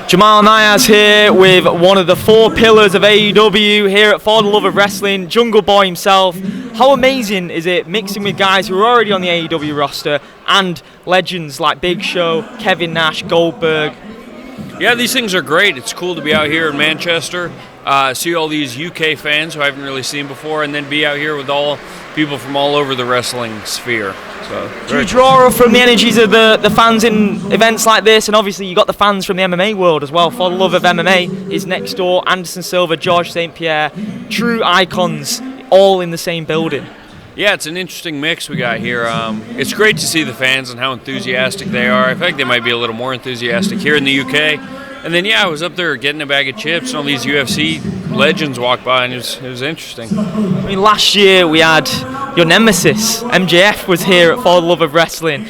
Jamal Niaz here with one of the four pillars of AEW here at For the Love of Wrestling, Jungle Boy himself. How amazing is it mixing with guys who are already on the AEW roster and legends like Big Show, Kevin Nash, Goldberg? Yeah, these things are great. It's cool to be out here in Manchester, see all these UK fans who I haven't really seen before, and then be out here with all people from all over the wrestling sphere. So, do you draw from the energies of the fans in events like this? And obviously you got the fans from the MMA world as well. For the Love of MMA is next door. Anderson Silva, George St. Pierre, true icons, all in the same building. Yeah, it's an interesting mix we got here. It's great to see the fans and how enthusiastic they are. I feel like they might be a little more enthusiastic here in the UK. And then, yeah, I was up there getting a bag of chips, and all these UFC legends walked by, and it was interesting. I mean, last year we had your nemesis, MJF, was here at For the Love of Wrestling.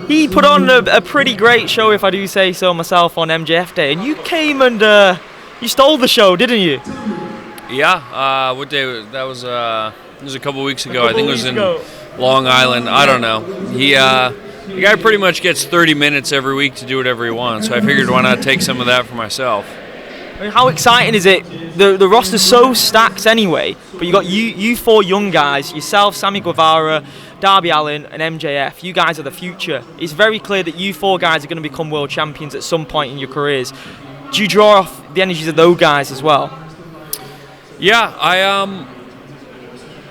He put on a pretty great show, if I do say so myself, on MJF Day, and you came and you stole the show, didn't you? Yeah, what day was that? It was a couple weeks ago. I think it was in Long Island. I don't know. The guy pretty much gets 30 minutes every week to do whatever he wants, so I figured why not take some of that for myself. I mean, how exciting is it? The roster's so stacked anyway, but you got you four young guys, yourself, Sammy Guevara, Darby Allin, and MJF. You guys are the future. It's very clear that you four guys are going to become world champions at some point in your careers. Do you draw off the energies of those guys as well? Yeah,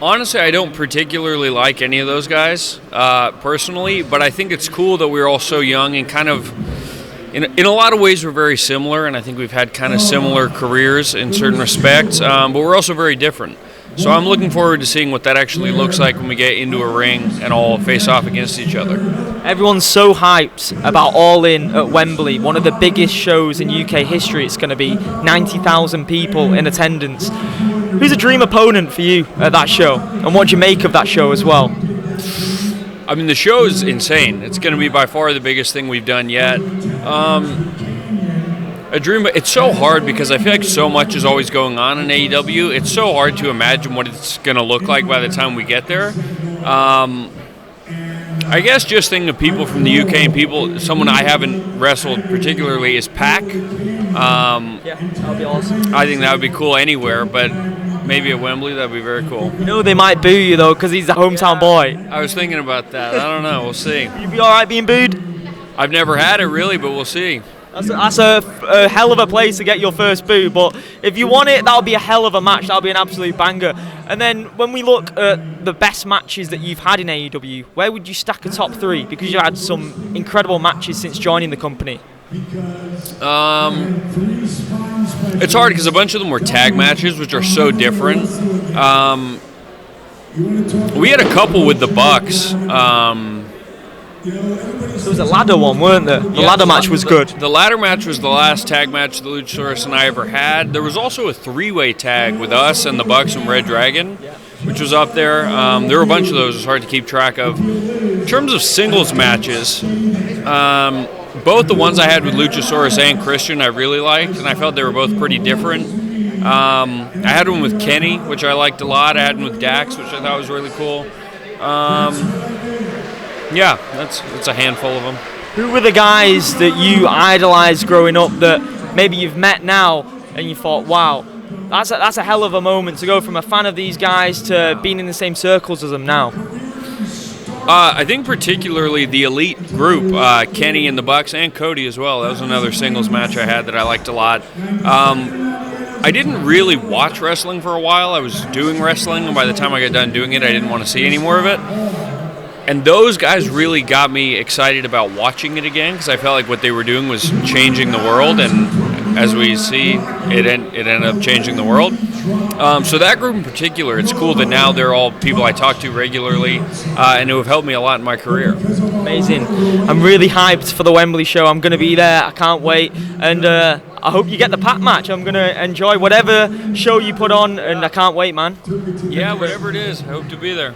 honestly, I don't particularly like any of those guys personally, but I think it's cool that we're all so young and kind of, in a lot of ways, we're very similar, and I think we've had kind of similar careers in certain respects, but we're also very different. So I'm looking forward to seeing what that actually looks like when we get into a ring and all face off against each other. Everyone's so hyped about All In at Wembley, one of the biggest shows in UK history. It's going to be 90,000 people in attendance. Who's a dream opponent for you at that show, and what do you make of that show as well? I mean, the show is insane. It's going to be by far the biggest thing we've done yet. A dream, it's so hard because I feel like so much is always going on in AEW. It's so hard to imagine what it's going to look like by the time we get there. I guess just thinking of people from the UK and someone I haven't wrestled particularly is Pac. Yeah, that would be awesome. I think that would be cool anywhere, but maybe at Wembley, that would be very cool. You know they might boo you, though, because he's a hometown boy. I was thinking about that. I don't know. We'll see. You'd be all right being booed? I've never had it, really, but we'll see. That's a hell of a place to get your first boo, but if you want it, that'll be a hell of a match. That'll be an absolute banger. And then when we look at the best matches that you've had in AEW, where would you stack a top three? Because you've had some incredible matches since joining the company. It's hard because a bunch of them were tag matches, which are so different. We had a couple with the Bucks. There was a ladder one, weren't there? The ladder match was good. The ladder match was the last tag match that Luchasaurus and I ever had. There was also a three-way tag with us and the Bucks and Red Dragon, which was up there. There were a bunch of those. It's hard to keep track of. In terms of singles matches, both the ones I had with Luchasaurus and Christian I really liked, and I felt they were both pretty different. I had one with Kenny, which I liked a lot. I had one with Dax, which I thought was really cool. Yeah, that's a handful of them. Who were the guys that you idolized growing up that maybe you've met now and you thought, wow, that's a hell of a moment to go from a fan of these guys to being in the same circles as them now? I think particularly the Elite group, Kenny and the Bucks, and Cody as well. That was another singles match I had that I liked a lot. I didn't really watch wrestling for a while. I was doing wrestling, and by the time I got done doing it, I didn't want to see any more of it. And those guys really got me excited about watching it again because I felt like what they were doing was changing the world, and as we see, it ended up changing the world. So that group in particular, it's cool that now they're all people I talk to regularly and who have helped me a lot in my career. Amazing. I'm really hyped for the Wembley show. I'm going to be there. I can't wait. And I hope you get the Pac match. I'm going to enjoy whatever show you put on, and I can't wait, man. Yeah, whatever it is. I hope to be there.